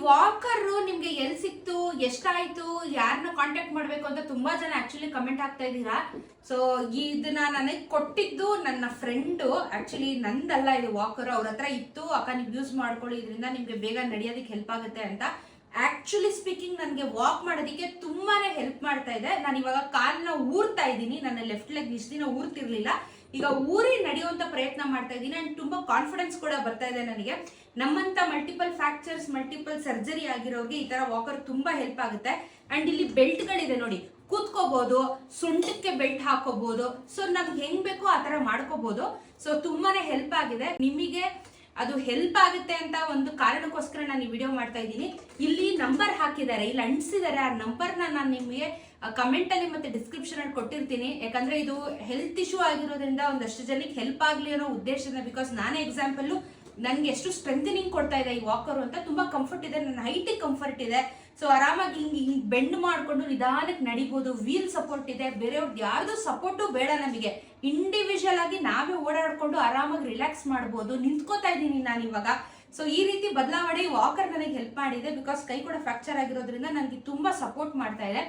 Walker ನಿಮ್ಗೆ ಎಲ್ಲಿ ಸಿಕ್ತು, ಎಷ್ಟಾಯ್ತು, ಯಾರನ್ನ ಕಾಂಟ್ಯಾಕ್ಟ್ ಮಾಡ್ಬೇಕು ಅಂತ ತುಂಬಾ ಜನ ಆಕ್ಚುಲಿ ಕಮೆಂಟ್ ಆಗ್ತಾ ಇದ್ದೀರಾ. ಸೊ ಇದನ್ನ ನನಗೆ ಕೊಟ್ಟಿದ್ದು ನನ್ನ ಫ್ರೆಂಡು. ಆಕ್ಚುಲಿ ನಂದಲ್ಲ ಇದು ವಾಕರ್, ಅವ್ರ ಹತ್ರ ಇತ್ತು. ಅಕ್ಕ ನೀವು ಯೂಸ್ ಮಾಡ್ಕೊಳ್ಳಿ, ಇದರಿಂದ ನಿಮ್ಗೆ ಬೇಗ ನಡೆಯೋದಕ್ಕೆ ಹೆಲ್ಪ್ ಆಗುತ್ತೆ ಅಂತ. ಆಕ್ಚುಲಿ ಸ್ಪೀಕಿಂಗ್ ನನಗೆ ವಾಕ್ ಮಾಡೋದಕ್ಕೆ ತುಂಬಾನೇ ಹೆಲ್ಪ್ ಮಾಡ್ತಾ ಇದೆ. ನಾನು ಇವಾಗ ಕಾಲ್ನ ಊರ್ತಾ ಇದ್ದೀನಿ. ನನ್ನ ಲೆಫ್ಟ್ ಲೆಗ್ ಇಷ್ಟು ದಿನ ಊರ್ತಿರ್ಲಿಲ್ಲ, ಈಗ ಊರಿ ನಡೆಯುವಂತ ಪ್ರಯತ್ನ ಮಾಡ್ತಾ ಇದ್ದೀನಿ. ಅಂಡ್ ತುಂಬಾ ಕಾನ್ಫಿಡೆನ್ಸ್ ಕೂಡ ಬರ್ತಾ ಇದೆ ನನಗೆ. ನಮ್ಮಂತ ಮಲ್ಟಿಪಲ್ ಫ್ರಾಕ್ಚರ್ಸ್, ಮಲ್ಟಿಪಲ್ ಸರ್ಜರಿ ಆಗಿರೋರಿಗೆ ಈ ತರ ವಾಕರ್ ತುಂಬಾ ಹೆಲ್ಪ್ ಆಗುತ್ತೆ. ಅಂಡ್ ಇಲ್ಲಿ ಬೆಲ್ಟ್ ಗಳಿದೆ ನೋಡಿ, ಕೂತ್ಕೋಬಹುದು, ಸೊಂಟಕ್ಕೆ ಬೆಲ್ಟ್ ಹಾಕೋಬಹುದು. ಸೊ ನಮ್ಗೆ ಹೆಂಗ್ ಬೇಕೋ ಆ ತರ ಮಾಡ್ಕೋಬಹುದು. ಸೊ ತುಂಬಾನೇ ಹೆಲ್ಪ್ ಆಗಿದೆ. ನಿಮಗೆ ಅದು ಹೆಲ್ಪ್ ಆಗುತ್ತೆ ಅಂತ ಒಂದು ಕಾರಣಕ್ಕೋಸ್ಕರ ನಾನು ಈ ವಿಡಿಯೋ ಮಾಡ್ತಾ ಇದ್ದೀನಿ. ಇಲ್ಲಿ ನಂಬರ್ ಹಾಕಿದ್ದಾರೆ, ಇಲ್ಲಿ ಅಂಟಿಸಿದ್ದಾರೆ. ಆ ನಂಬರ್ನ ನಾನು ನಿಮಗೆ ಕಮೆಂಟ್ ಅಲ್ಲಿ ಮತ್ತೆ ಡಿಸ್ಕ್ರಿಪ್ಷನ್ ಅಲ್ಲಿ ಕೊಟ್ಟಿರ್ತೀನಿ. ಯಾಕಂದ್ರೆ ಇದು ಹೆಲ್ತ್ ಇಶ್ಯೂ ಆಗಿರೋದ್ರಿಂದ ಒಂದಷ್ಟು ಜನಕ್ಕೆ ಹೆಲ್ಪ್ ಆಗ್ಲಿ ಅನ್ನೋ ಉದ್ದೇಶದಿಂದ. ಬಿಕಾಸ್ ನಾನೇ ಎಕ್ಸಾಂಪಲ್, ನನ್ಗೆ ಎಷ್ಟು ಸ್ಟ್ರೆಂಥನಿಂಗ್ ಕೊಡ್ತಾ ಇದೆ ಈ ವಾಕರ್ ಅಂತ. ತುಂಬಾ ಕಂಫರ್ಟ್ ಇದೆ, ನನ್ನ ಹೈಟಿಗೆ ಕಂಫರ್ಟ್ ಇದೆ. ಸೊ ಆರಾಮಾಗಿ ಹಿಂಗ್ ಬೆಂಡ್ ಮಾಡ್ಕೊಂಡು ನಿಧಾನಕ್ಕೆ ನಡಿಬಹುದು. ವೀಲ್ ಸಪೋರ್ಟ್ ಇದೆ, ಬೇರೆಯವ್ರದ್ದು ಯಾರ್ದು ಸಪೋರ್ಟು ಬೇಡ ನಮಗೆ. ಇಂಡಿವಿಜುವಲ್ ಆಗಿ ನಾವೇ ಓಡಾಡ್ಕೊಂಡು ಆರಾಮಾಗಿ ರಿಲ್ಯಾಕ್ಸ್ ಮಾಡ್ಬೋದು. ನಿಂತ್ಕೋತಾ ಇದ್ದೀನಿ ನಾನು ಇವಾಗ. ಸೊ ಈ ರೀತಿ ಬದಲಾವಣೆ ಈ ವಾಕರ್ ನನಗೆ ಹೆಲ್ಪ್ ಮಾಡಿದೆ. ಬಿಕಾಸ್ ಕೈ ಕೂಡ ಫ್ರಾಕ್ಚರ್ ಆಗಿರೋದ್ರಿಂದ ನನಗೆ ತುಂಬಾ ಸಪೋರ್ಟ್ ಮಾಡ್ತಾ ಇದೆ.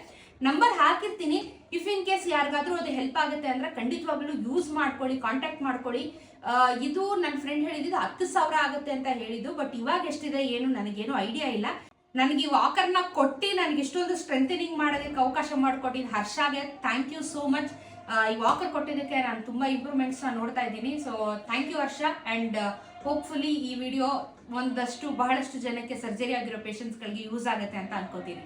ನಂಬರ್ ಹಾಕಿರ್ತೀನಿ. ಇಫ್ ಇನ್ ಕೇಸ್ ಯಾರಿಗಾದ್ರೂ ಅದು ಹೆಲ್ಪ್ ಆಗುತ್ತೆ ಅಂದ್ರೆ ಖಂಡಿತವಾಗ್ಲೂ ಯೂಸ್ ಮಾಡ್ಕೊಳ್ಳಿ, ಕಾಂಟ್ಯಾಕ್ಟ್ ಮಾಡ್ಕೊಳ್ಳಿ. ಇದು ನನ್ನ ಫ್ರೆಂಡ್ ಹೇಳಿದ್ದು 10,000 ಆಗುತ್ತೆ ಅಂತ ಹೇಳಿದ್ದು. ಬಟ್ ಇವಾಗ ಎಷ್ಟಿದೆ ಏನು ನನಗೇನು ಐಡಿಯಾ ಇಲ್ಲ. ನನಗೆ ಈ ವಾಕರ್ನ ಕೊಟ್ಟು ನನಗೆ ಇಷ್ಟೊಂದು ಸ್ಟ್ರೆಂಥನಿಂಗ್ ಮಾಡೋದಕ್ಕೆ ಅವಕಾಶ ಮಾಡಿಕೊಟ್ಟಿದ್ದು ಹರ್ಷಾಗೆ ಥ್ಯಾಂಕ್ ಯು ಸೋ ಮಚ್. ಈ ವಾಕರ್ ಕೊಟ್ಟಿದ್ದಕ್ಕೆ ನಾನು ತುಂಬಾ ಇಂಪ್ರೂವ್ಮೆಂಟ್ಸ್ ನೋಡ್ತಾ ಇದ್ದೀನಿ. So thank you Harsha. And hopefully ಈ ವಿಡಿಯೋ ಬಹಳಷ್ಟು ಜನಕ್ಕೆ ಸರ್ಜರಿ ಆಗಿರೋ ಪೇಷಂಟ್ಸ್ಗಳಿಗೆ ಯೂಸ್ ಆಗುತ್ತೆ ಅಂತ ಅನ್ಕೋತೀನಿ.